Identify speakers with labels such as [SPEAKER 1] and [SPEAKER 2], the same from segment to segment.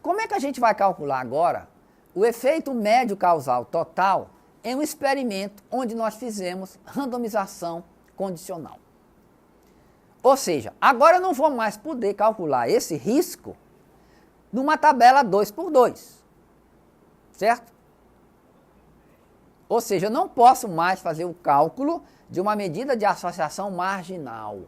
[SPEAKER 1] como é que a gente vai calcular agora o efeito médio causal total em um experimento onde nós fizemos randomização condicional? Ou seja, agora eu não vou mais poder calcular esse risco numa tabela 2x2, certo? Ou seja, eu não posso mais fazer o cálculo de uma medida de associação marginal.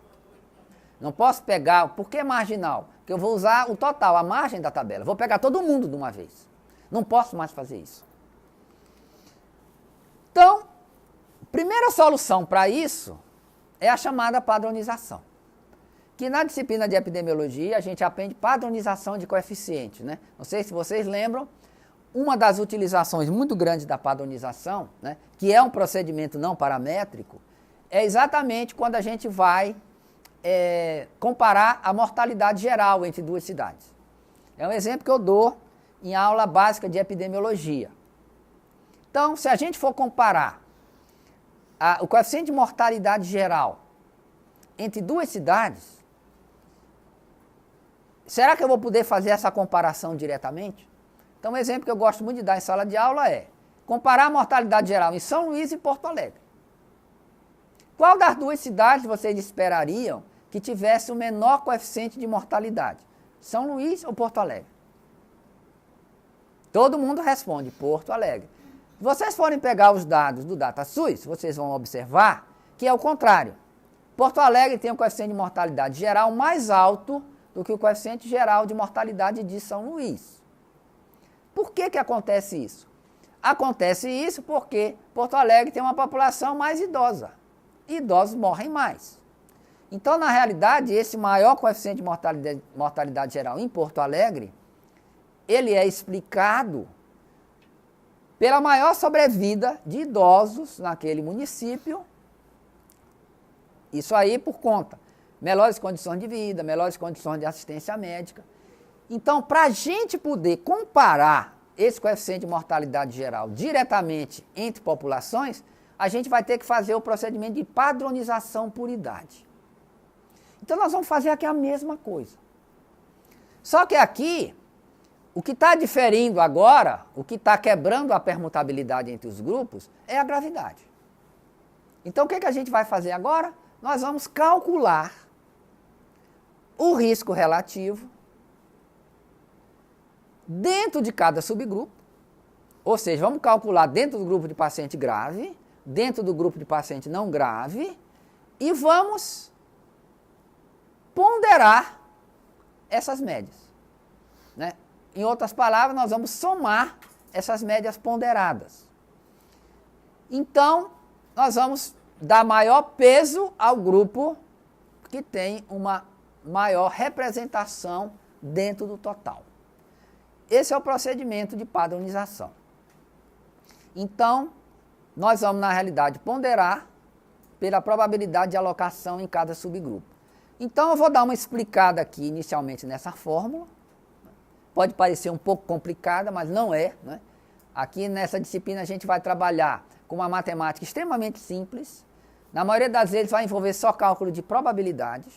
[SPEAKER 1] Não posso pegar, por que marginal? Porque eu vou usar o total, a margem da tabela. Vou pegar todo mundo de uma vez. Não posso mais fazer isso. Então, a primeira solução para isso é a chamada padronização. Que na disciplina de epidemiologia a gente aprende padronização de coeficientes, né? Não sei se vocês lembram, uma das utilizações muito grandes da padronização, né, que é um procedimento não paramétrico, é exatamente quando a gente vai comparar a mortalidade geral entre duas cidades. É um exemplo que eu dou em aula básica de epidemiologia. Então, se a gente for comparar o coeficiente de mortalidade geral entre duas cidades, será que eu vou poder fazer essa comparação diretamente? Então, um exemplo que eu gosto muito de dar em sala de aula é comparar a mortalidade geral em São Luís e Porto Alegre. Qual das duas cidades vocês esperariam que tivesse o menor coeficiente de mortalidade? São Luís ou Porto Alegre? Todo mundo responde Porto Alegre. Se vocês forem pegar os dados do DataSUS, vocês vão observar que é o contrário. Porto Alegre tem um coeficiente de mortalidade geral mais alto do que o coeficiente geral de mortalidade de São Luís. Por que acontece isso? Acontece isso porque Porto Alegre tem uma população mais idosa. Idosos morrem mais. Então, na realidade, esse maior coeficiente de mortalidade geral em Porto Alegre, ele é explicado pela maior sobrevida de idosos naquele município. Isso aí por conta melhores condições de vida, melhores condições de assistência médica. Então, para a gente poder comparar esse coeficiente de mortalidade geral diretamente entre populações, a gente vai ter que fazer o procedimento de padronização por idade. Então, nós vamos fazer aqui a mesma coisa. Só que aqui, o que está diferindo agora, o que está quebrando a permutabilidade entre os grupos, é a gravidade. Então, o que a gente vai fazer agora? Nós vamos calcular o risco relativo dentro de cada subgrupo, ou seja, vamos calcular dentro do grupo de paciente grave, dentro do grupo de paciente não grave, e vamos ponderar essas médias, né? Em outras palavras, nós vamos somar essas médias ponderadas. Então, nós vamos dar maior peso ao grupo que tem uma maior representação dentro do total. Esse é o procedimento de padronização. Então, nós vamos, na realidade, ponderar pela probabilidade de alocação em cada subgrupo. Então, eu vou dar uma explicada aqui, inicialmente, nessa fórmula. Pode parecer um pouco complicada, mas não é, né? Aqui, nessa disciplina, a gente vai trabalhar com uma matemática extremamente simples. Na maioria das vezes, vai envolver só cálculo de probabilidades.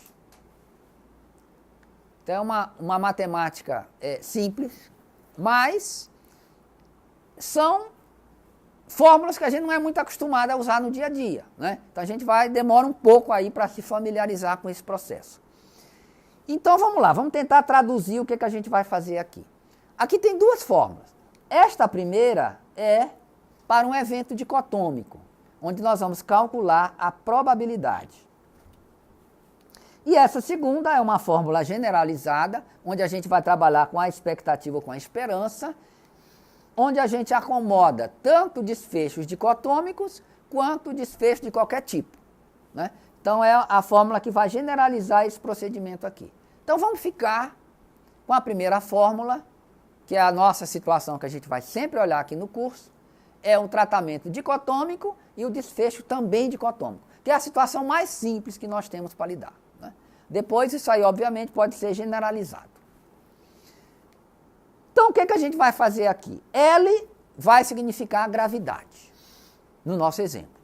[SPEAKER 1] Então, é uma matemática simples, mas são fórmulas que a gente não é muito acostumado a usar no dia a dia, né? Então, a gente demora um pouco aí para se familiarizar com esse processo. Então, vamos lá, vamos tentar traduzir o que a gente vai fazer aqui. Aqui tem duas fórmulas. Esta primeira é para um evento dicotômico, onde nós vamos calcular a probabilidade. E essa segunda é uma fórmula generalizada, onde a gente vai trabalhar com a expectativa ou com a esperança, onde a gente acomoda tanto desfechos dicotômicos quanto desfechos de qualquer tipo, né? Então, é a fórmula que vai generalizar esse procedimento aqui. Então, vamos ficar com a primeira fórmula, que é a nossa situação que a gente vai sempre olhar aqui no curso, é um tratamento dicotômico e o desfecho também dicotômico, que é a situação mais simples que nós temos para lidar, né? Depois, isso aí, obviamente, pode ser generalizado. Então, o que a gente vai fazer aqui? L vai significar a gravidade, no nosso exemplo.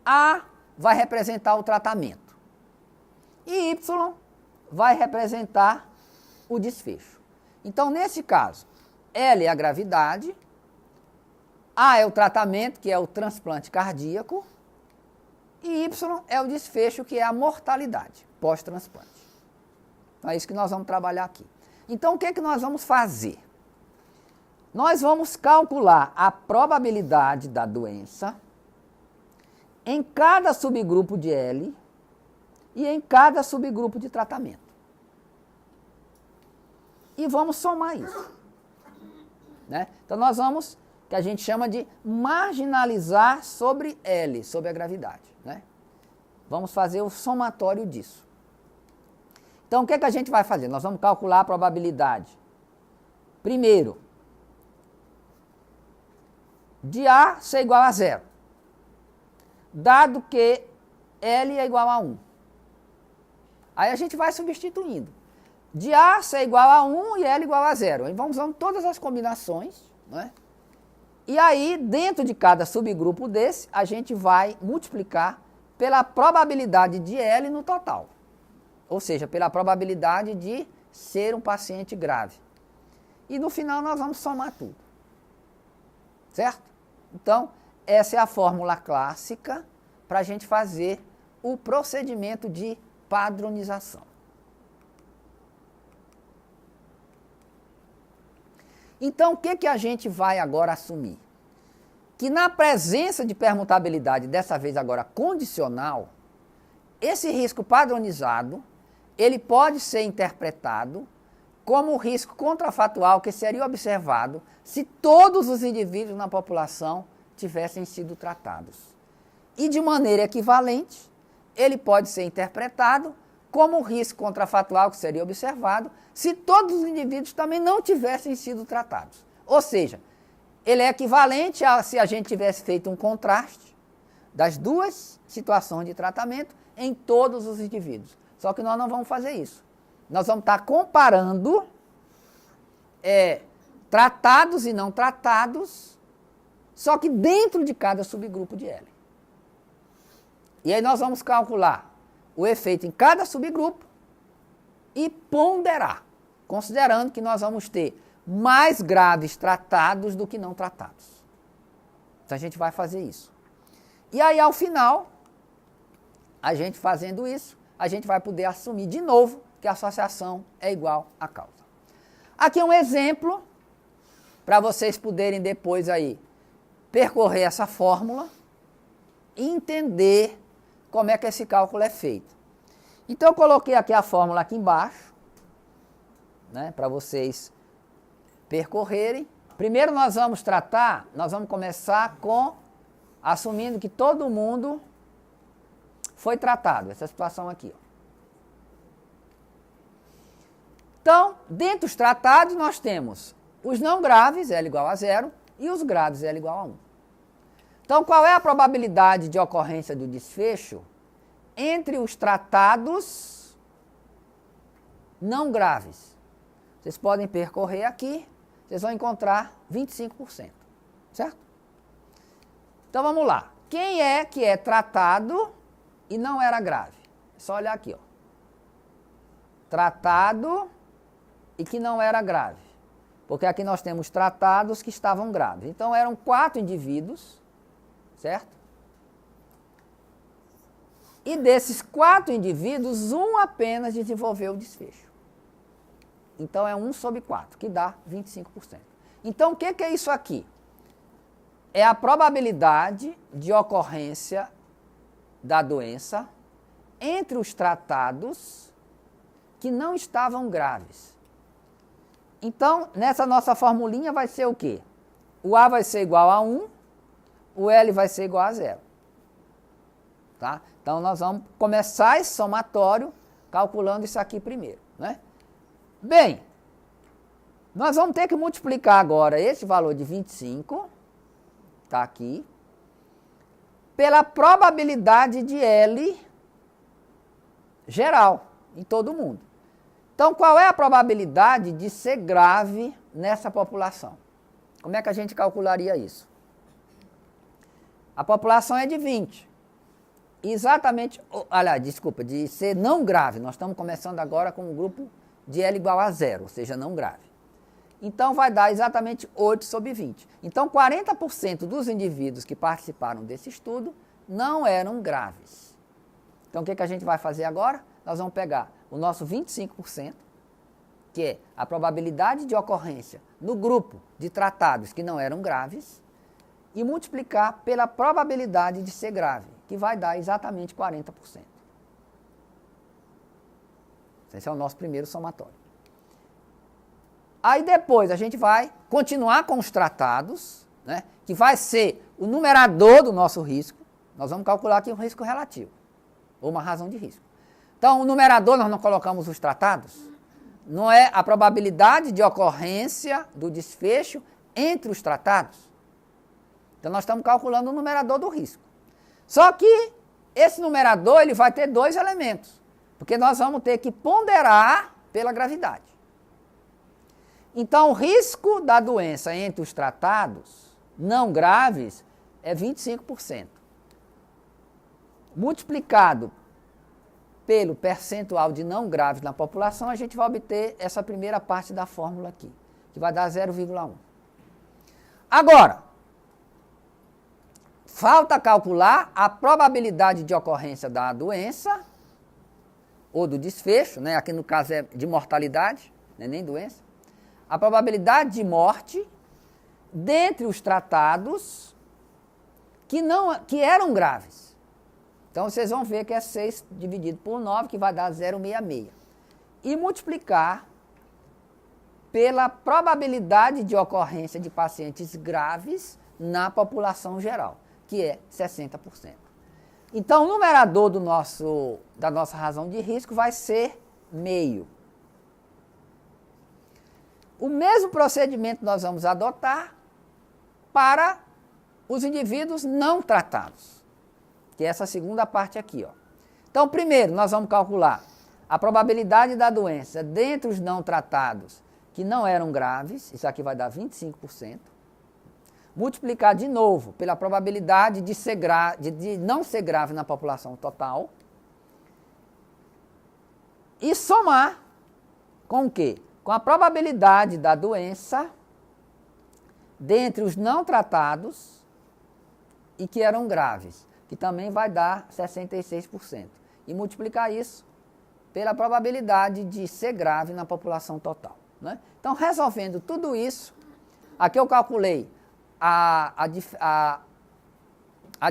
[SPEAKER 1] A vai representar o tratamento. E Y vai representar o desfecho. Então, nesse caso, L é a gravidade, A é o tratamento, que é o transplante cardíaco, e Y é o desfecho, que é a mortalidade pós-transplante. Então, é isso que nós vamos trabalhar aqui. Então, o que é que nós vamos fazer? Nós vamos calcular a probabilidade da doença em cada subgrupo de L e em cada subgrupo de tratamento. E vamos somar isso. Né? Então, nós vamos, que a gente chama de marginalizar sobre L, sobre a gravidade. Né? Vamos fazer o somatório disso. Então, o que é que a gente vai fazer? Nós vamos calcular a probabilidade. Primeiro, de A ser igual a 0, dado que L é igual a 1. Aí a gente vai substituindo. De A ser igual a 1 e L igual a 0. Aí vamos usando todas as combinações, né? E aí, dentro de cada subgrupo desse, a gente vai multiplicar pela probabilidade de L no total. Ou seja, pela probabilidade de ser um paciente grave. E no final nós vamos somar tudo. Certo? Então, essa é a fórmula clássica para a gente fazer o procedimento de padronização. Então, o que a gente vai agora assumir? Que na presença de permutabilidade, dessa vez agora condicional, esse risco padronizado, ele pode ser interpretado como o risco contrafatual que seria observado se todos os indivíduos na população tivessem sido tratados. E de maneira equivalente, ele pode ser interpretado como o risco contrafatual que seria observado se todos os indivíduos também não tivessem sido tratados. Ou seja, ele é equivalente a se a gente tivesse feito um contraste das duas situações de tratamento em todos os indivíduos. Só que nós não vamos fazer isso. Nós vamos estar comparando tratados e não tratados, só que dentro de cada subgrupo de L. E aí nós vamos calcular o efeito em cada subgrupo e ponderar, considerando que nós vamos ter mais graves tratados do que não tratados. Então a gente vai fazer isso. E aí ao final, a gente fazendo isso, a gente vai poder assumir de novo que a associação é igual à causa. Aqui é um exemplo para vocês poderem depois aí percorrer essa fórmula e entender como é que esse cálculo é feito. Então eu coloquei aqui a fórmula aqui embaixo, né, para vocês percorrerem. Primeiro nós vamos começar com assumindo que todo mundo foi tratado, essa situação aqui. Ó. Então, dentro dos tratados nós temos os não graves, L igual a 0, e os graves, L igual a 1. Então, qual é a probabilidade de ocorrência do desfecho entre os tratados não graves? Vocês podem percorrer aqui, vocês vão encontrar 25%, certo? Então, vamos lá. Quem é que é tratado e não era grave? É só olhar aqui, ó. Tratado e que não era grave. Porque aqui nós temos tratados que estavam graves. Então, eram 4 indivíduos, certo? E desses 4 indivíduos, um apenas desenvolveu o desfecho. Então, é 1 sobre 4, que dá 25%. Então, o que é isso aqui? É a probabilidade de ocorrência da doença entre os tratados que não estavam graves. Então, nessa nossa formulinha vai ser o quê? O A vai ser igual a 1, o L vai ser igual a 0. Tá? Então, nós vamos começar esse somatório calculando isso aqui primeiro. Né? Bem, nós vamos ter que multiplicar agora esse valor de 25, está aqui, pela probabilidade de L geral, em todo mundo. Então, qual é a probabilidade de ser grave nessa população? Como é que a gente calcularia isso? A população é de 20. Exatamente, de ser não grave. Nós estamos começando agora com um grupo de L igual a 0, ou seja, não grave. Então vai dar exatamente 8 sobre 20. Então 40% dos indivíduos que participaram desse estudo não eram graves. Então o que a gente vai fazer agora? Nós vamos pegar o nosso 25%, que é a probabilidade de ocorrência no grupo de tratados que não eram graves, e multiplicar pela probabilidade de ser grave, que vai dar exatamente 40%. Esse é o nosso primeiro somatório. Aí depois a gente vai continuar com os tratados, né, que vai ser o numerador do nosso risco. Nós vamos calcular aqui um risco relativo, ou uma razão de risco. Então, o numerador nós não colocamos os tratados, não é a probabilidade de ocorrência do desfecho entre os tratados. Então, nós estamos calculando o numerador do risco. Só que esse numerador ele vai ter dois elementos, porque nós vamos ter que ponderar pela gravidade. Então, o risco da doença entre os tratados não graves é 25%. Multiplicado pelo percentual de não graves na população, a gente vai obter essa primeira parte da fórmula aqui, que vai dar 0,1. Agora, falta calcular a probabilidade de ocorrência da doença, ou do desfecho, né? Aqui no caso é de mortalidade, né? Nem doença. A probabilidade de morte dentre os tratados que eram graves. Então, vocês vão ver que é 6 dividido por 9, que vai dar 0,66. E multiplicar pela probabilidade de ocorrência de pacientes graves na população geral, que é 60%. Então, o numerador da nossa razão de risco vai ser meio. O mesmo procedimento nós vamos adotar para os indivíduos não tratados, que é essa segunda parte aqui, ó. Então, primeiro, nós vamos calcular a probabilidade da doença dentre os não tratados que não eram graves, isso aqui vai dar 25%. Multiplicar de novo pela probabilidade de não ser grave na população total. E somar com o quê? Com a probabilidade da doença dentre os não tratados e que eram graves, que também vai dar 66%. E multiplicar isso pela probabilidade de ser grave na população total, né? Então, resolvendo tudo isso, aqui eu calculei a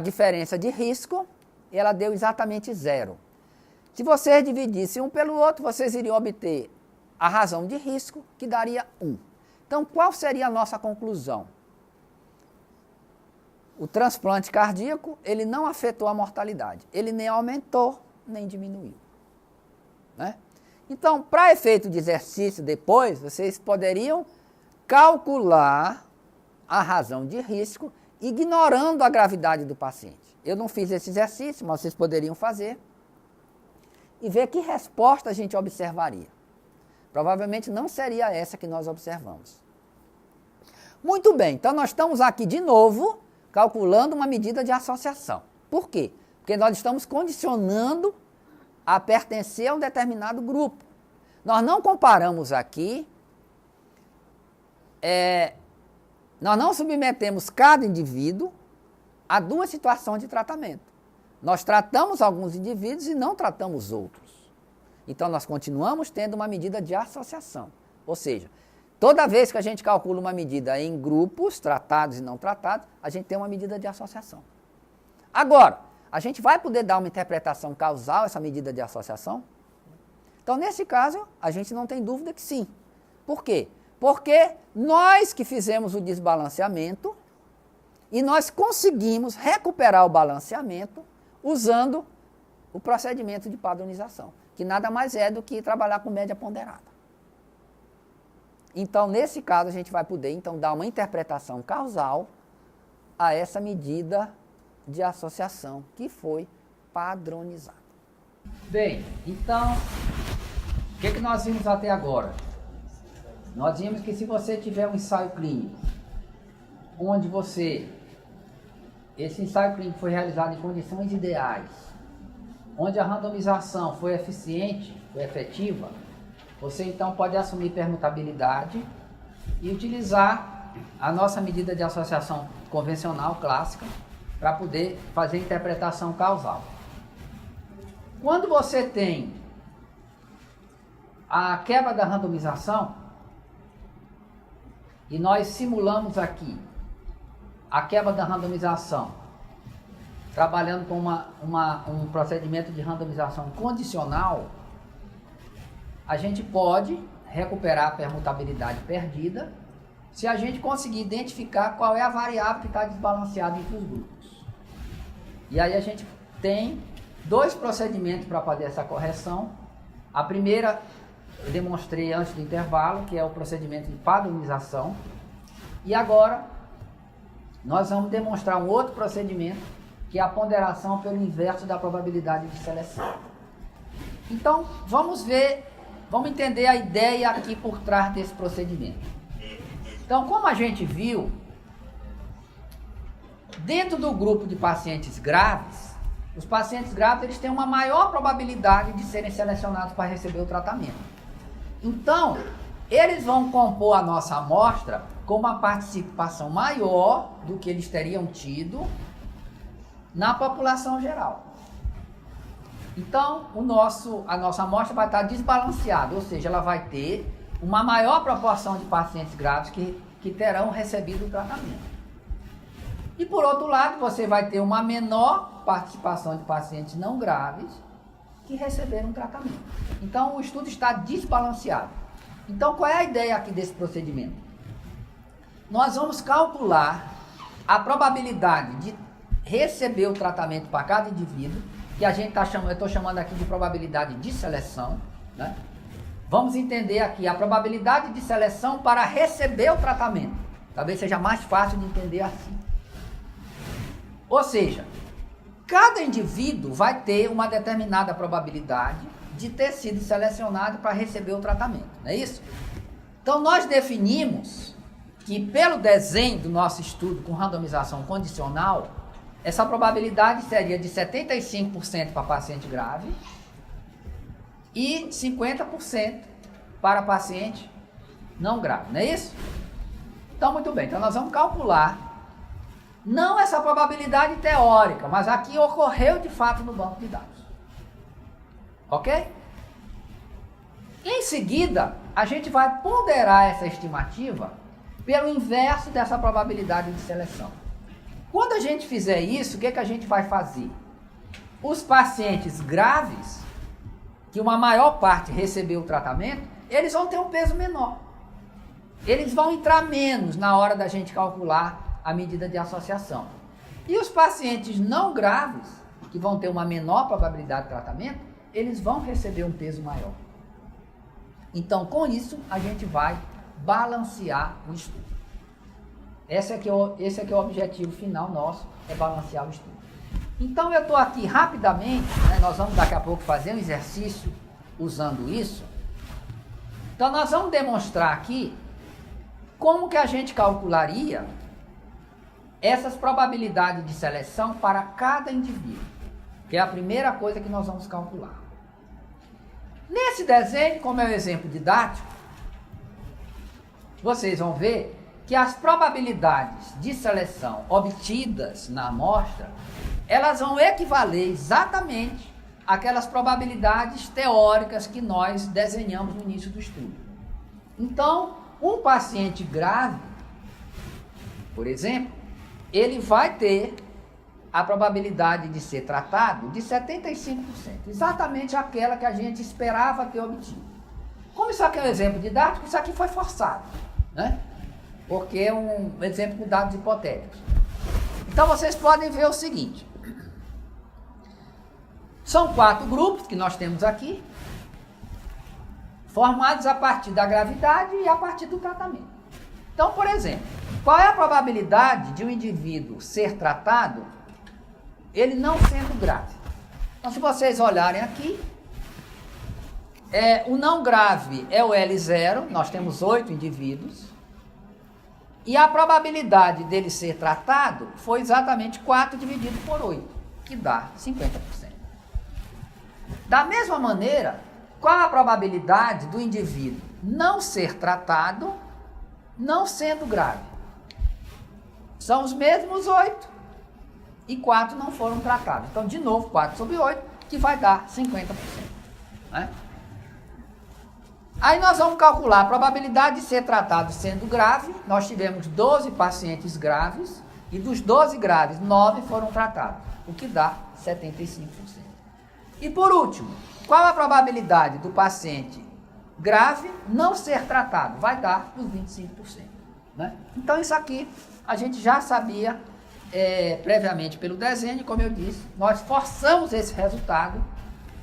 [SPEAKER 1] diferença de risco, e ela deu exatamente 0. Se vocês dividissem um pelo outro, vocês iriam obter a razão de risco, que daria 1. Então, qual seria a nossa conclusão? O transplante cardíaco, ele não afetou a mortalidade. Ele nem aumentou, nem diminuiu, né? Então, para efeito de exercício depois, vocês poderiam calcular a razão de risco, ignorando a gravidade do paciente. Eu não fiz esse exercício, mas vocês poderiam fazer e ver que resposta a gente observaria. Provavelmente não seria essa que nós observamos. Muito bem, então nós estamos aqui de novo calculando uma medida de associação. Por quê? Porque nós estamos condicionando a pertencer a um determinado grupo. Nós não comparamos aqui, nós não submetemos cada indivíduo a duas situações de tratamento. Nós tratamos alguns indivíduos e não tratamos outros. Então, nós continuamos tendo uma medida de associação. Ou seja, toda vez que a gente calcula uma medida em grupos, tratados e não tratados, a gente tem uma medida de associação. Agora, a gente vai poder dar uma interpretação causal a essa medida de associação? Então, nesse caso, a gente não tem dúvida que sim. Por quê? Porque nós que fizemos o desbalanceamento e nós conseguimos recuperar o balanceamento usando o procedimento de padronização, que nada mais é do que trabalhar com média ponderada. Então, nesse caso, a gente vai poder então dar uma interpretação causal a essa medida de associação que foi padronizada. Bem, então, o que nós vimos até agora? Nós vimos que se você tiver um ensaio clínico, onde esse ensaio clínico foi realizado em condições ideais, onde a randomização foi eficiente, foi efetiva, você então pode assumir permutabilidade e utilizar a nossa medida de associação convencional clássica para poder fazer a interpretação causal. Quando você tem a quebra da randomização, e nós simulamos aqui a quebra da randomização, trabalhando com um procedimento de randomização condicional, a gente pode recuperar a permutabilidade perdida se a gente conseguir identificar qual é a variável que está desbalanceada entre os grupos. E aí a gente tem dois procedimentos para fazer essa correção. A primeira eu demonstrei antes do intervalo, que é o procedimento de padronização. E agora nós vamos demonstrar um outro procedimento, que é a ponderação pelo inverso da probabilidade de seleção. Então, vamos entender a ideia aqui por trás desse procedimento. Então, como a gente viu, dentro do grupo de pacientes graves, os pacientes graves eles têm uma maior probabilidade de serem selecionados para receber o tratamento. Então, eles vão compor a nossa amostra com uma participação maior do que eles teriam tido na população geral. Então, a nossa amostra vai estar desbalanceada, ou seja, ela vai ter uma maior proporção de pacientes graves que terão recebido o tratamento. E por outro lado, você vai ter uma menor participação de pacientes não graves que receberam o tratamento. Então, o estudo está desbalanceado. Então, qual é a ideia aqui desse procedimento? Nós vamos calcular a probabilidade de receber o tratamento para cada indivíduo, que a gente eu estou chamando aqui de probabilidade de seleção, né? Vamos entender aqui a probabilidade de seleção para receber o tratamento. Talvez seja mais fácil de entender assim. Ou seja, cada indivíduo vai ter uma determinada probabilidade de ter sido selecionado para receber o tratamento, não é isso? Então nós definimos que pelo desenho do nosso estudo com randomização condicional, essa probabilidade seria de 75% para paciente grave e 50% para paciente não grave, não é isso? Então, muito bem. Então, nós vamos calcular, não essa probabilidade teórica, mas a que ocorreu de fato no banco de dados. Ok? Em seguida, a gente vai ponderar essa estimativa pelo inverso dessa probabilidade de seleção. Quando a gente fizer isso, o que a gente vai fazer? Os pacientes graves, que uma maior parte recebeu o tratamento, eles vão ter um peso menor. Eles vão entrar menos na hora da gente calcular a medida de associação. E os pacientes não graves, que vão ter uma menor probabilidade de tratamento, eles vão receber um peso maior. Então, com isso, a gente vai balancear o estudo. Esse aqui é o objetivo final nosso, é balancear o estudo. Então, eu estou aqui rapidamente, né, nós vamos daqui a pouco fazer um exercício usando isso. Então, nós vamos demonstrar aqui como que a gente calcularia essas probabilidades de seleção para cada indivíduo, que é a primeira coisa que nós vamos calcular. Nesse desenho, como é um exemplo didático, vocês vão ver que as probabilidades de seleção obtidas na amostra, elas vão equivaler exatamente àquelas probabilidades teóricas que nós desenhamos no início do estudo. Então, um paciente grave, por exemplo, ele vai ter a probabilidade de ser tratado de 75%, exatamente aquela que a gente esperava ter obtido. Como isso aqui é um exemplo didático, isso aqui foi forçado, né? Porque é um exemplo com dados hipotéticos. Então vocês podem ver o seguinte: são 4 grupos que nós temos aqui, formados a partir da gravidade e a partir do tratamento. Então, por exemplo, qual é a probabilidade de um indivíduo ser tratado, ele não sendo grave? Então, se vocês olharem aqui, o não grave é o L0, nós temos 8 indivíduos, e a probabilidade dele ser tratado foi exatamente 4 dividido por 8, que dá 50%. Da mesma maneira, qual a probabilidade do indivíduo não ser tratado, não sendo grave. São os mesmos 8 e 4 não foram tratados. Então, de novo, 4 sobre 8, que vai dar 50%. Né? Aí nós vamos calcular a probabilidade de ser tratado sendo grave. Nós tivemos 12 pacientes graves e dos 12 graves, 9 foram tratados, o que dá 75%. E por último, qual a probabilidade do paciente grave não ser tratado? Vai dar os 25%. Né? Então isso aqui a gente já sabia previamente pelo desenho, como eu disse, nós forçamos esse resultado,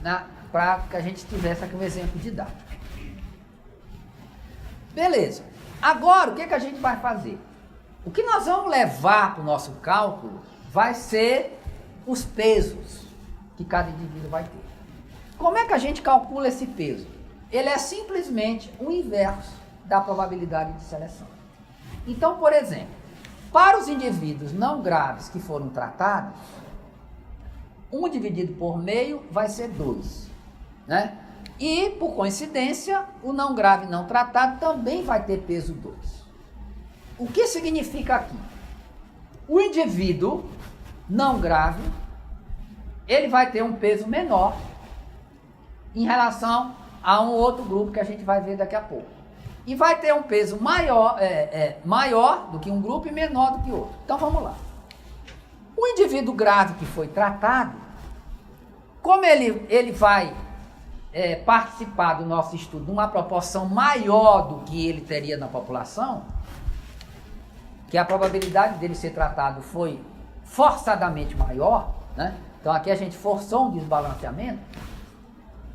[SPEAKER 1] né, para que a gente tivesse aqui um exemplo didático. Beleza. Agora, o que a gente vai fazer? O que nós vamos levar para o nosso cálculo vai ser os pesos que cada indivíduo vai ter. Como é que a gente calcula esse peso? Ele é simplesmente o inverso da probabilidade de seleção. Então, por exemplo, para os indivíduos não graves que foram tratados, 1 dividido por meio vai ser 2, né? E, por coincidência, o não grave não tratado também vai ter peso 2. O que significa aqui? O indivíduo não grave, ele vai ter um peso menor em relação a um outro grupo que a gente vai ver daqui a pouco. E vai ter um peso maior, maior do que um grupo e menor do que outro. Então, vamos lá. O indivíduo grave que foi tratado, como ele vai participar do nosso estudo numa proporção maior do que ele teria na população, que a probabilidade dele ser tratado foi forçadamente maior, né? Então aqui a gente forçou um desbalanceamento.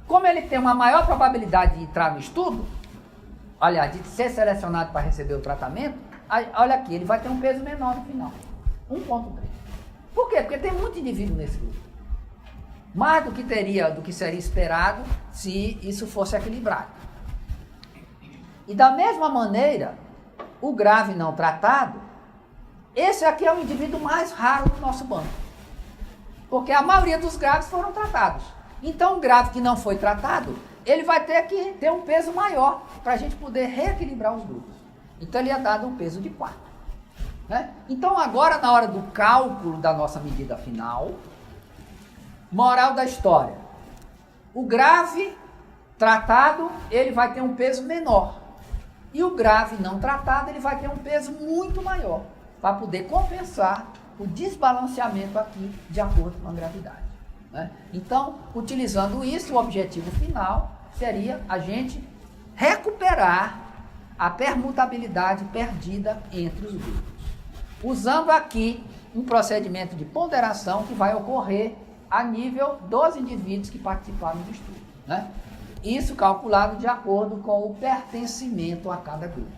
[SPEAKER 1] Como ele tem uma maior probabilidade de entrar no estudo, aliás, de ser selecionado para receber o tratamento, olha aqui, ele vai ter um peso menor no final, 1,3. Por quê? Porque tem muito indivíduo nesse grupo. Mais do que seria esperado se isso fosse equilibrado. E da mesma maneira, o grave não tratado, esse aqui é o indivíduo mais raro do nosso banco. Porque a maioria dos graves foram tratados. Então, o grave que não foi tratado, ele vai ter que ter um peso maior para a gente poder reequilibrar os grupos. Então, ele é dado um peso de 4. Né? Então, agora, na hora do cálculo da nossa medida final, moral da história, o grave tratado, ele vai ter um peso menor. E o grave não tratado, ele vai ter um peso muito maior, para poder compensar o desbalanceamento aqui de acordo com a gravidade. Né? Então, utilizando isso, o objetivo final seria a gente recuperar a permutabilidade perdida entre os grupos. Usando aqui um procedimento de ponderação que vai ocorrer a nível dos indivíduos que participaram do estudo. Né? Isso calculado de acordo com o pertencimento a cada grupo.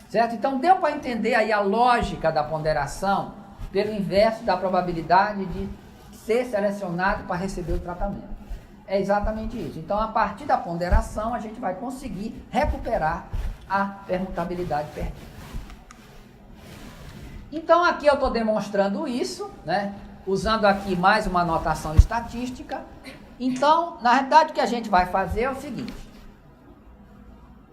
[SPEAKER 1] Certo? Então, deu para entender aí a lógica da ponderação pelo inverso da probabilidade de ser selecionado para receber o tratamento. É exatamente isso. Então, a partir da ponderação, a gente vai conseguir recuperar a permutabilidade perdida. Então, aqui eu estou demonstrando isso, né? Usando aqui mais uma notação estatística. Então, na realidade, o que a gente vai fazer é o seguinte.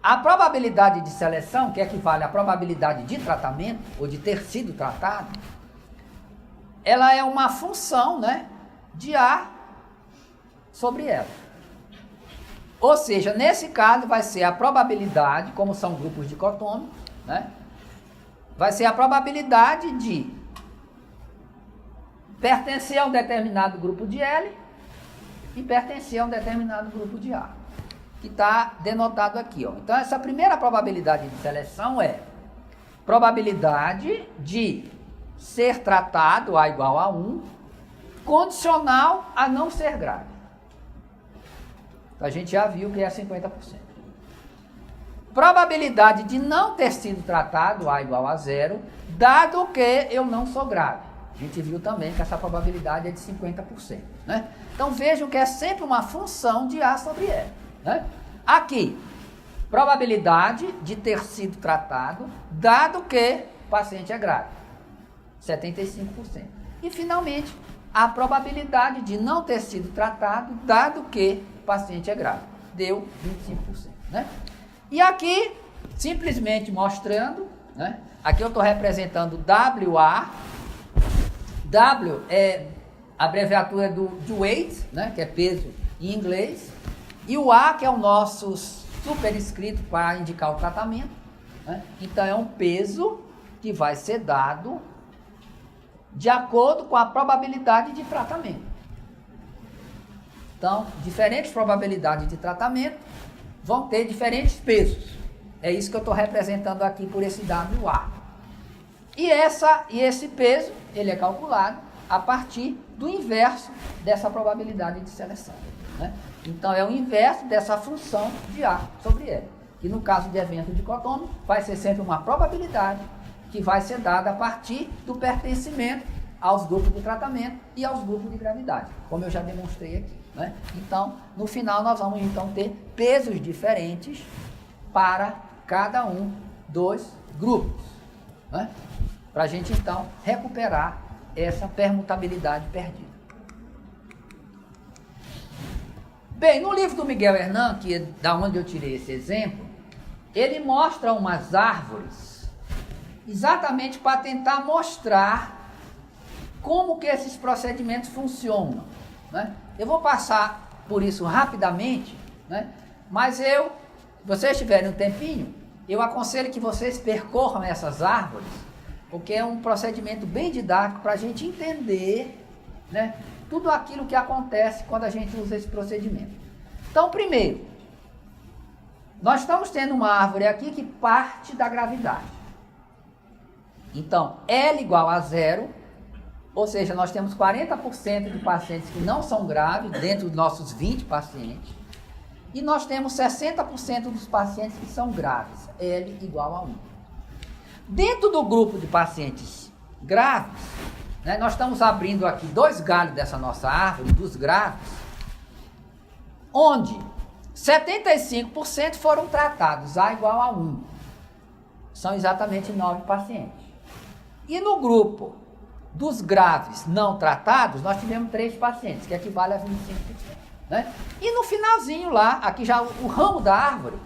[SPEAKER 1] A probabilidade de seleção, que equivale à probabilidade de tratamento, ou de ter sido tratado, ela é uma função, né, de A sobre ela. Ou seja, nesse caso vai ser a probabilidade, como são grupos dicotômicos, né, vai ser a probabilidade de pertencer a um determinado grupo de L e pertencer a um determinado grupo de A, que está denotado aqui. Ó. Então, essa primeira probabilidade de seleção é probabilidade de ser tratado, A igual a 1, condicional a não ser grave. A gente já viu que é 50%. Probabilidade de não ter sido tratado, A igual a 0, dado que eu não sou grave. A gente viu também que essa probabilidade é de 50%. Né? Então vejam que é sempre uma função de A sobre L. Né? Aqui, probabilidade de ter sido tratado, dado que o paciente é grave. 75%. E finalmente, a probabilidade de não ter sido tratado, dado que o paciente é grave. Deu 25%. Né? E aqui, simplesmente mostrando, né? Aqui eu estou representando WA. W é a abreviatura do weight, né? Que é peso em inglês. E o A, que é o nosso superescrito para indicar o tratamento, né? Então é um peso que vai ser dado de acordo com a probabilidade de tratamento. Então, diferentes probabilidades de tratamento vão ter diferentes pesos. É isso que eu estou representando aqui por esse WA. E esse peso, ele é calculado a partir do inverso dessa probabilidade de seleção, né? Então, é o inverso dessa função de A sobre L, que no caso de evento dicotômico, vai ser sempre uma probabilidade que vai ser dada a partir do pertencimento aos grupos de tratamento e aos grupos de gravidade, como eu já demonstrei aqui, né? Então, no final, nós vamos então ter pesos diferentes para cada um dos grupos, né? Para a gente então recuperar essa permutabilidade perdida. Bem, no livro do Miguel Hernan, que é da onde eu tirei esse exemplo, ele mostra umas árvores exatamente para tentar mostrar como que esses procedimentos funcionam, né? Eu vou passar por isso rapidamente, né? Mas se vocês tiverem um tempinho, eu aconselho que vocês percorram essas árvores, porque é um procedimento bem didático para a gente entender, né, tudo aquilo que acontece quando a gente usa esse procedimento. Então, primeiro, nós estamos tendo uma árvore aqui que parte da gravidade. Então, L igual a 0, ou seja, nós temos 40% de pacientes que não são graves, dentro dos nossos 20 pacientes, e nós temos 60% dos pacientes que são graves, L igual a 1. Dentro do grupo de pacientes graves, né, nós estamos abrindo aqui 2 galhos dessa nossa árvore, dos graves, onde 75% foram tratados, A igual a 1. São exatamente 9 pacientes. E no grupo dos graves não tratados, nós tivemos 3 pacientes, que equivale a 25%. Né? E no finalzinho lá, aqui já o ramo da árvore,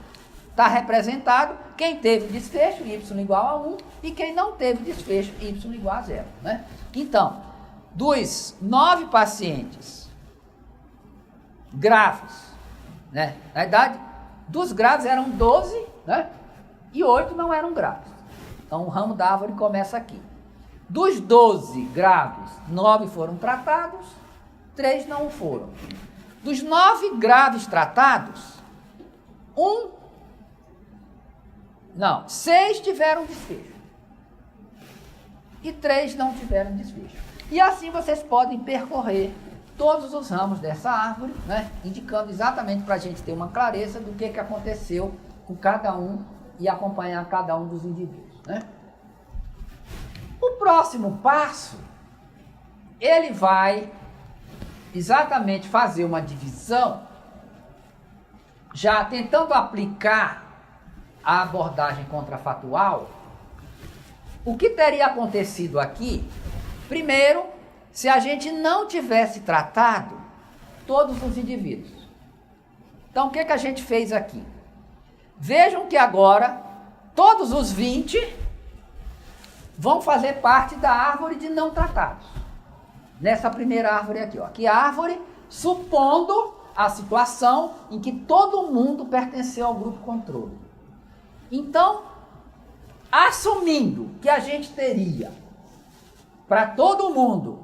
[SPEAKER 1] está representado quem teve desfecho, y igual a 1, e quem não teve desfecho, y igual a 0. Né? Então, dos 9 pacientes graves, né? Na verdade, dos graves eram 12, né? E 8 não eram graves. Então, o ramo da árvore começa aqui. Dos 12 graves, 9 foram tratados, 3 não foram. Dos 9 graves tratados, 6 tiveram desfecho. E 3 não tiveram desfecho. E assim vocês podem percorrer todos os ramos dessa árvore, né, indicando exatamente para a gente ter uma clareza do que aconteceu com cada um e acompanhar cada um dos indivíduos. Né? O próximo passo, ele vai exatamente fazer uma divisão, já tentando aplicar a abordagem contrafatual. O que teria acontecido aqui? Primeiro, se a gente não tivesse tratado todos os indivíduos. Então, o que a gente fez aqui? Vejam que agora todos os 20 vão fazer parte da árvore de não tratados. Nessa primeira árvore aqui, ó. Que árvore, supondo a situação em que todo mundo pertenceu ao grupo controle. Então, assumindo que a gente teria para todo mundo,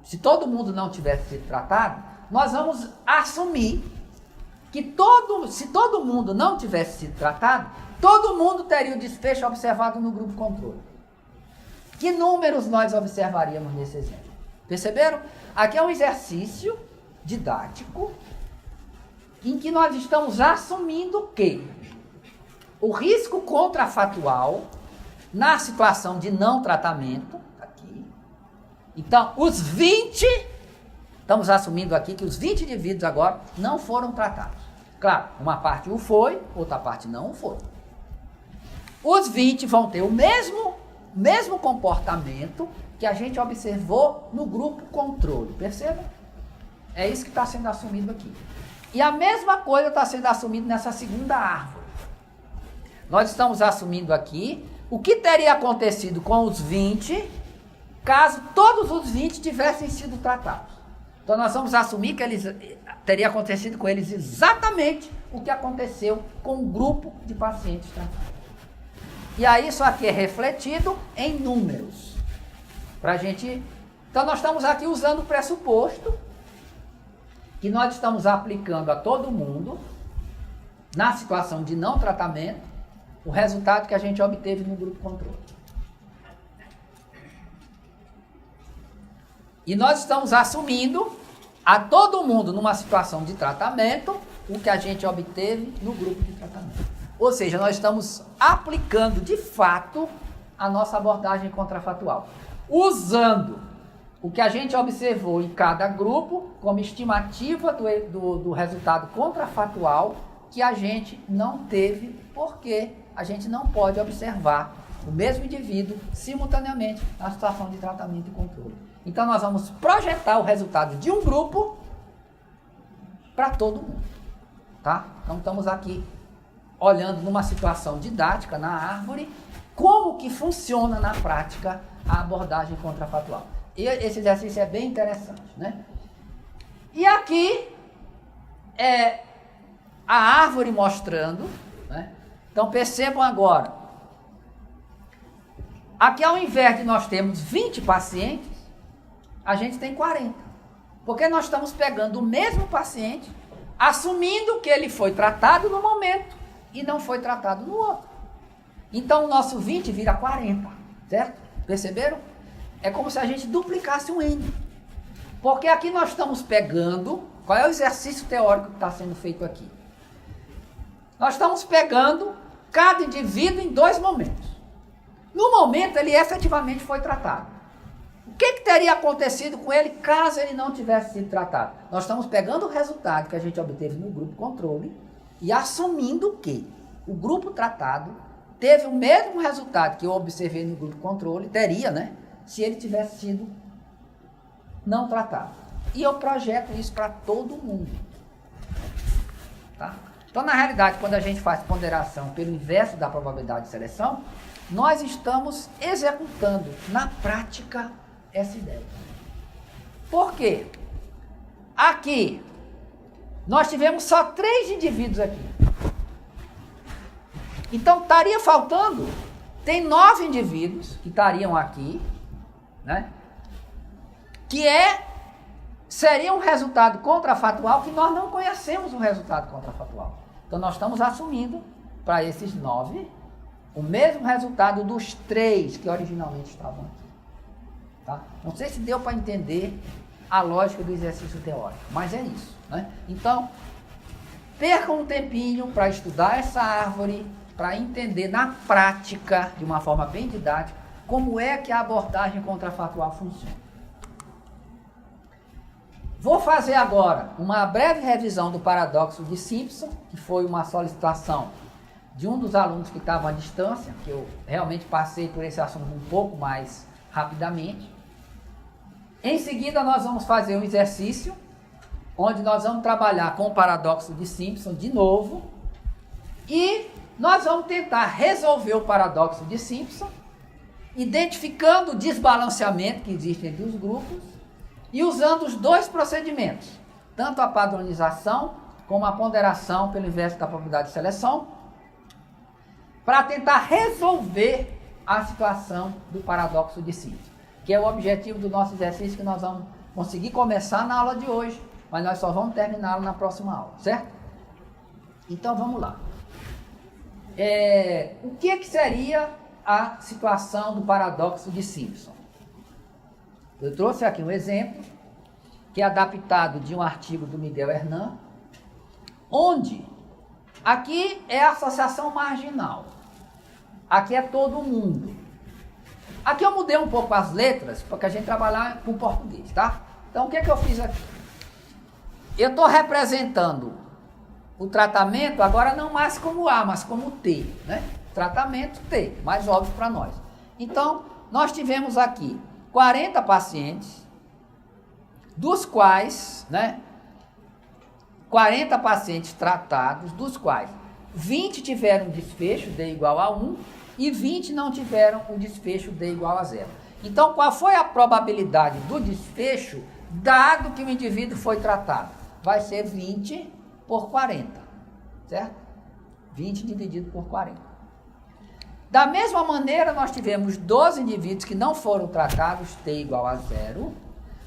[SPEAKER 1] se todo mundo não tivesse sido tratado, nós vamos assumir que se todo mundo não tivesse sido tratado, todo mundo teria o desfecho observado no grupo controle. Que números nós observaríamos nesse exemplo? Perceberam? Aqui é um exercício didático em que nós estamos assumindo que o risco contrafatual na situação de não tratamento, aqui, então os 20, estamos assumindo aqui que os 20 indivíduos agora não foram tratados. Claro, uma parte o foi, outra parte não o foi. Os 20 vão ter o mesmo comportamento que a gente observou no grupo controle, perceba? É isso que está sendo assumido aqui. E a mesma coisa está sendo assumido nessa segunda árvore. nós estamos assumindo aqui o que teria acontecido com os 20, caso todos os 20 tivessem sido tratados. Então nós vamos assumir que teria acontecido com eles exatamente o que aconteceu com o grupo de pacientes tratados. E aí isso aqui é refletido em números. Então nós estamos aqui usando o pressuposto que nós estamos aplicando a todo mundo, na situação de não tratamento, o resultado que a gente obteve no grupo controle. E nós estamos assumindo a todo mundo numa situação de tratamento o que a gente obteve no grupo de tratamento. Ou seja, nós estamos aplicando de fato a nossa abordagem contrafatual, usando o que a gente observou em cada grupo como estimativa do resultado contrafatual que a gente não teve, porque a gente não pode observar o mesmo indivíduo simultaneamente na situação de tratamento e controle. Então nós vamos projetar o resultado de um grupo para todo mundo, tá? Então estamos aqui olhando numa situação didática na árvore, como que funciona na prática a abordagem contrafatual. E esse exercício é bem interessante, né? E aqui é a árvore mostrando, né? Então percebam agora, aqui ao invés de nós termos 20 pacientes, a gente tem 40. Porque nós estamos pegando o mesmo paciente, assumindo que ele foi tratado no momento e não foi tratado no outro. Então o nosso 20 vira 40, certo? Perceberam? É como se a gente duplicasse um N. Porque aqui nós estamos pegando, qual é o exercício teórico que está sendo feito aqui? Nós estamos pegando cada indivíduo em dois momentos. No momento ele efetivamente foi tratado. O que teria acontecido com ele caso ele não tivesse sido tratado? Nós estamos pegando o resultado que a gente obteve no grupo controle e assumindo que o grupo tratado teve o mesmo resultado que eu observei no grupo controle, teria, né? Se ele tivesse sido não tratado. E eu projeto isso para todo mundo. Tá? Então, na realidade, quando a gente faz ponderação pelo inverso da probabilidade de seleção, nós estamos executando na prática essa ideia. Por quê? Aqui, nós tivemos só 3 indivíduos aqui. Então, estaria faltando, tem 9 indivíduos que estariam aqui, né? Que seria um resultado contrafatual que nós não conhecemos o resultado contrafatual. Então, nós estamos assumindo para esses 9 o mesmo resultado dos 3 que originalmente estavam aqui. Tá? Não sei se deu para entender a lógica do exercício teórico, mas é isso, né? Então, percam um tempinho para estudar essa árvore, para entender na prática, de uma forma bem didática, como é que a abordagem contrafatual funciona. Vou fazer agora uma breve revisão do paradoxo de Simpson, que foi uma solicitação de um dos alunos que estavam à distância, que eu realmente passei por esse assunto um pouco mais rapidamente. Em seguida, nós vamos fazer um exercício, onde nós vamos trabalhar com o paradoxo de Simpson de novo, e nós vamos tentar resolver o paradoxo de Simpson, identificando o desbalanceamento que existe entre os grupos, e usando os 2 procedimentos, tanto a padronização como a ponderação pelo inverso da probabilidade de seleção, para tentar resolver a situação do paradoxo de Simpson, que é o objetivo do nosso exercício que nós vamos conseguir começar na aula de hoje, mas nós só vamos terminá-lo na próxima aula, certo? Então vamos lá. O que seria a situação do paradoxo de Simpson? Eu trouxe aqui um exemplo, que é adaptado de um artigo do Miguel Hernan, onde aqui é a associação marginal, aqui é todo mundo. Aqui eu mudei um pouco as letras, para que a gente trabalhar com português, tá? Então o que eu fiz aqui? Eu estou representando o tratamento, agora não mais como A, mas como T, né? Tratamento T, mais óbvio para nós. Então, nós tivemos aqui 40 pacientes, dos quais, né, 40 pacientes tratados, dos quais 20 tiveram desfecho D igual a 1 e 20 não tiveram o desfecho D igual a 0. Então, qual foi a probabilidade do desfecho, dado que o indivíduo foi tratado? Vai ser 20 por 40, certo? 20 dividido por 40. Da mesma maneira, nós tivemos 12 indivíduos que não foram tratados, T igual a 0,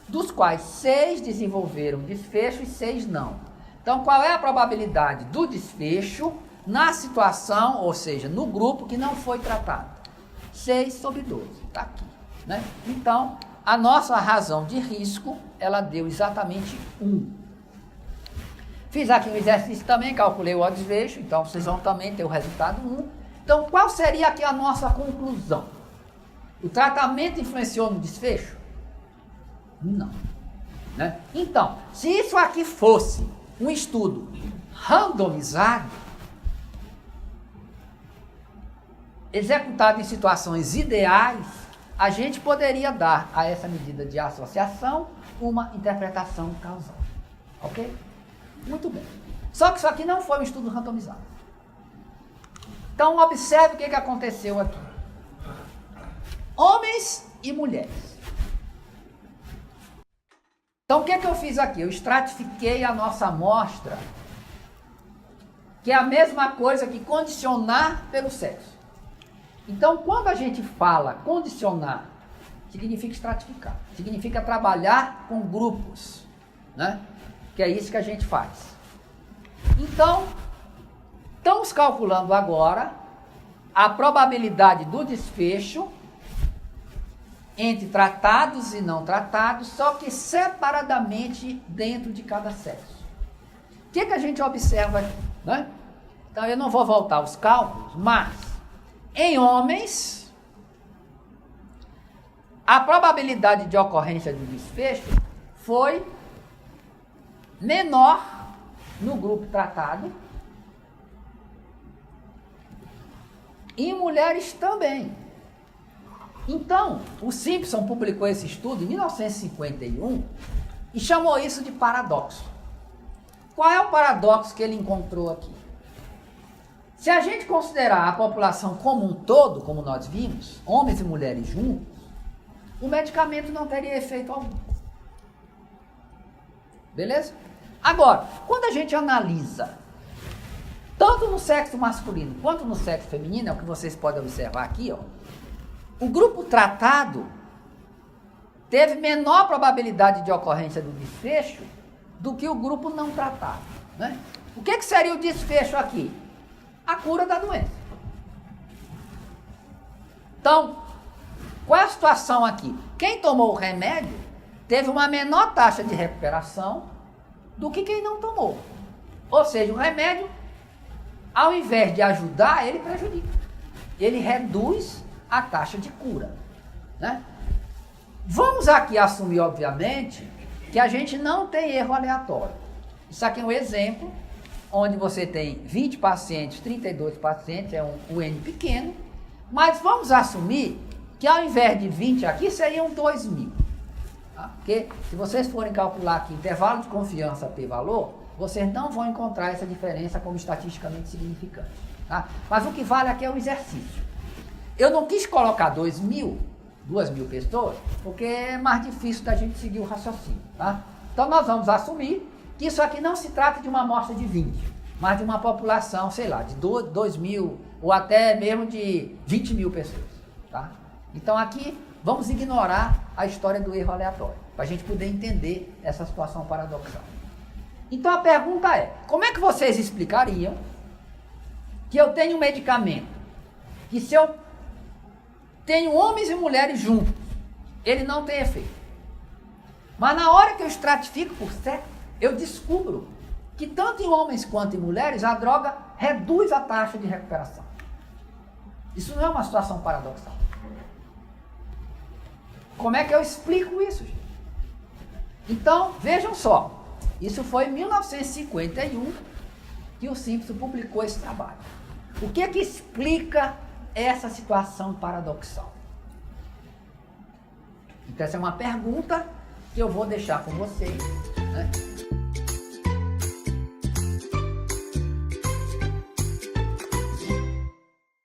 [SPEAKER 1] dos quais 6 desenvolveram desfecho e 6 não. Então, qual é a probabilidade do desfecho na situação, ou seja, no grupo que não foi tratado? 6 sobre 12, está aqui, né? Então, a nossa razão de risco, ela deu exatamente 1. Fiz aqui um exercício também, calculei o desfecho, então vocês vão também ter o resultado 1. Então, qual seria aqui a nossa conclusão? O tratamento influenciou no desfecho? Não, né? Então, se isso aqui fosse um estudo randomizado, executado em situações ideais, a gente poderia dar a essa medida de associação uma interpretação causal. Ok? Muito bem. Só que isso aqui não foi um estudo randomizado. Então, observe o que aconteceu aqui. Homens e mulheres. Então, o que eu fiz aqui? Eu estratifiquei a nossa amostra, que é a mesma coisa que condicionar pelo sexo. Então, quando a gente fala condicionar, significa estratificar. Significa trabalhar com grupos, né? Que é isso que a gente faz. Então, estamos calculando agora a probabilidade do desfecho entre tratados e não tratados, só que separadamente dentro de cada sexo. O que a gente observa aqui, né? Então, eu não vou voltar aos cálculos, mas em homens, a probabilidade de ocorrência do desfecho foi menor no grupo tratado, e em mulheres também. Então, o Simpson publicou esse estudo em 1951 e chamou isso de paradoxo. Qual é o paradoxo que ele encontrou aqui? Se a gente considerar a população como um todo, como nós vimos, homens e mulheres juntos, o medicamento não teria efeito algum. Beleza? Agora, quando a gente analisa tanto no sexo masculino quanto no sexo feminino, é o que vocês podem observar aqui, ó, o grupo tratado teve menor probabilidade de ocorrência do desfecho do que o grupo não tratado, né? O que seria o desfecho aqui? A cura da doença. Então, qual é a situação aqui? Quem tomou o remédio teve uma menor taxa de recuperação do que quem não tomou. Ou seja, o remédio, ao invés de ajudar, ele prejudica. Ele reduz a taxa de cura, né? Vamos aqui assumir, obviamente, que a gente não tem erro aleatório. Isso aqui é um exemplo onde você tem 20 pacientes, 32 pacientes, é um N pequeno, mas vamos assumir que ao invés de 20 aqui, seriam 2.000. Tá? Porque se vocês forem calcular aqui intervalo de confiança p-valor, vocês não vão encontrar essa diferença como estatisticamente significante. Tá? Mas o que vale aqui é o exercício. Eu não quis colocar 2.000 pessoas, porque é mais difícil da gente seguir o raciocínio. Tá? Então nós vamos assumir que isso aqui não se trata de uma amostra de 20, mas de uma população, sei lá, de 2.000 ou até mesmo de 20.000 pessoas. Tá? Então aqui vamos ignorar a história do erro aleatório, para a gente poder entender essa situação paradoxal. Então a pergunta é, como é que vocês explicariam que eu tenho um medicamento que, se eu tenho homens e mulheres juntos, ele não tem efeito, mas na hora que eu estratifico por sexo, eu descubro que tanto em homens quanto em mulheres a droga reduz a taxa de recuperação? Isso não é uma situação paradoxal. Como é que eu explico isso, gente? Então, vejam só, isso foi em 1951 que o Simpson publicou esse trabalho. O que explica essa situação paradoxal? Então, essa é uma pergunta que eu vou deixar com vocês, né?